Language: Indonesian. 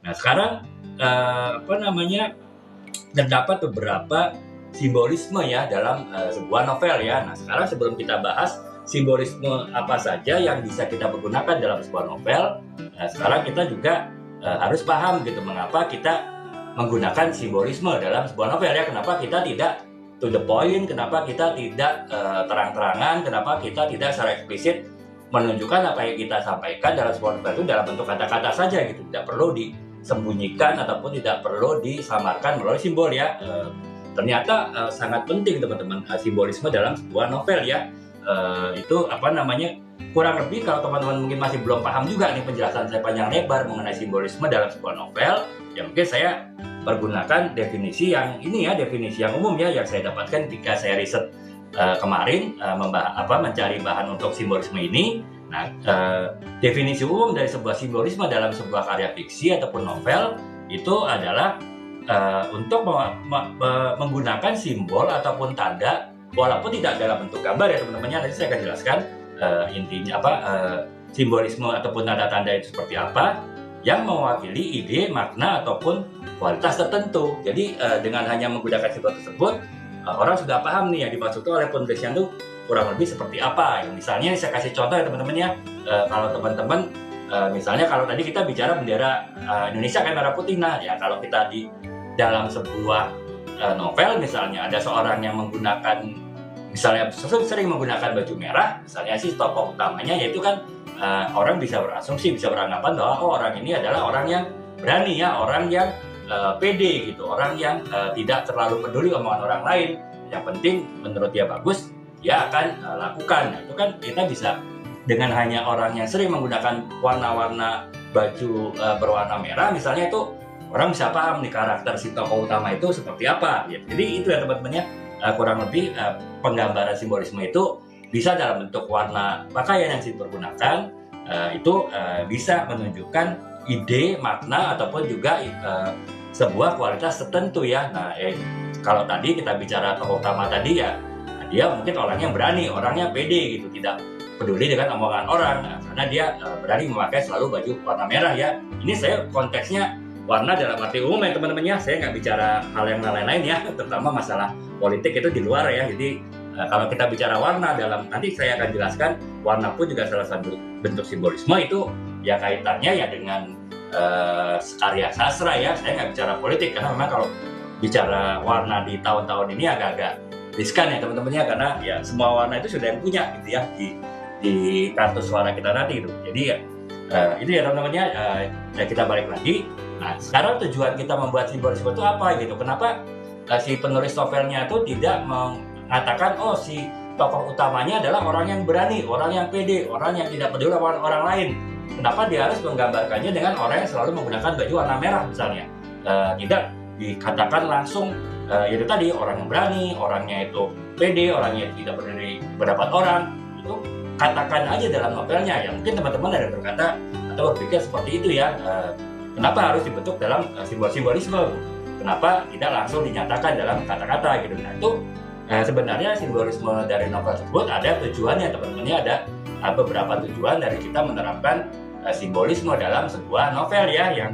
Nah sekarang terdapat beberapa simbolisme ya dalam sebuah novel ya. Nah sekarang sebelum kita bahas simbolisme apa saja yang bisa kita pergunakan dalam sebuah novel, sekarang kita juga harus paham gitu mengapa kita menggunakan simbolisme dalam sebuah novel ya. Kenapa kita tidak to the point, kenapa kita tidak terang-terangan, kenapa kita tidak secara eksplisit menunjukkan apa yang kita sampaikan dalam sebuah novel itu dalam bentuk kata-kata saja gitu, tidak perlu disembunyikan ataupun tidak perlu disamarkan melalui simbol ya. Ternyata sangat penting teman-teman simbolisme dalam sebuah novel ya. Itu kurang lebih kalau teman-teman mungkin masih belum paham juga nih penjelasan saya panjang lebar mengenai simbolisme dalam sebuah novel, ya mungkin saya pergunakan definisi yang umum ya yang saya dapatkan ketika saya riset kemarin mencari bahan untuk simbolisme ini. Nah, definisi umum dari sebuah simbolisme dalam sebuah karya fiksi ataupun novel itu adalah untuk menggunakan simbol ataupun tanda walaupun tidak dalam bentuk gambar ya teman-teman. Nanti saya akan jelaskan intinya simbolisme ataupun tanda-tanda itu seperti apa yang mewakili ide, makna ataupun kualitas tertentu. Jadi dengan hanya menggunakan simbol tersebut orang sudah paham nih yang dimaksudkan oleh penulisnya itu kurang lebih seperti apa. Misalnya saya kasih contoh ya teman-teman ya. Kalau teman-teman misalnya kalau tadi kita bicara bendera Indonesia kan merah putih. Nah ya kalau kita di dalam sebuah novel misalnya ada seorang yang menggunakan misalnya sering menggunakan baju merah, misalnya sih tokoh utamanya, yaitu kan orang bisa berasumsi, bisa beranggapan bahwa orang ini adalah orang yang berani ya, orang yang pede gitu, orang yang tidak terlalu peduli omongan orang lain. Yang penting menurut dia bagus, dia akan lakukan. Nah, itu kan kita bisa dengan hanya orang yang sering menggunakan warna-warna baju berwarna merah, misalnya itu orang bisa paham nih karakter si tokoh utama itu seperti apa. Ya. Jadi itu ya teman-teman ya. Kurang lebih penggambaran simbolisme itu bisa dalam bentuk warna pakaian yang dipergunakan, itu bisa menunjukkan ide, makna ataupun juga sebuah kualitas tertentu ya. Nah kalau tadi kita bicara tokoh utama tadi ya, dia mungkin orang yang berani, orangnya pede gitu, tidak peduli dengan omongan orang. Nah, karena dia berani memakai selalu baju warna merah ya. Ini saya konteksnya warna dalam arti umum ya teman-teman ya, saya nggak bicara hal yang lain-lain ya, terutama masalah politik itu di luar ya. Jadi kalau kita bicara warna dalam, nanti saya akan jelaskan warna pun juga salah satu bentuk simbolisme itu ya kaitannya ya dengan karya sastra ya. Saya nggak bicara politik karena memang kalau bicara warna di tahun-tahun ini agak-agak riskan ya teman-teman ya, karena ya semua warna itu sudah yang punya gitu ya di kartu suara kita nanti gitu. Jadi ya itu ya teman-teman ya, kita balik lagi. Nah sekarang tujuan kita membuat simbolisme itu apa gitu, kenapa si penulis novelnya itu tidak mengatakan oh si tokoh utamanya adalah orang yang berani, orang yang pede, orang yang tidak peduli sama orang lain. Kenapa dia harus menggambarkannya dengan orang yang selalu menggunakan baju warna merah misalnya? Tidak dikatakan langsung itu tadi orang yang berani, orangnya itu pede, orangnya tidak peduli pendapat orang. Itu katakan aja dalam novelnya. Ya mungkin teman-teman ada berkata atau berpikir seperti itu ya. Kenapa harus dibentuk dalam simbolisme? Kenapa tidak langsung dinyatakan dalam kata-kata gitu? Nah itu sebenarnya simbolisme dari novel tersebut ada tujuannya teman-teman ya, ada beberapa tujuan dari kita menerapkan simbolisme dalam sebuah novel ya, yang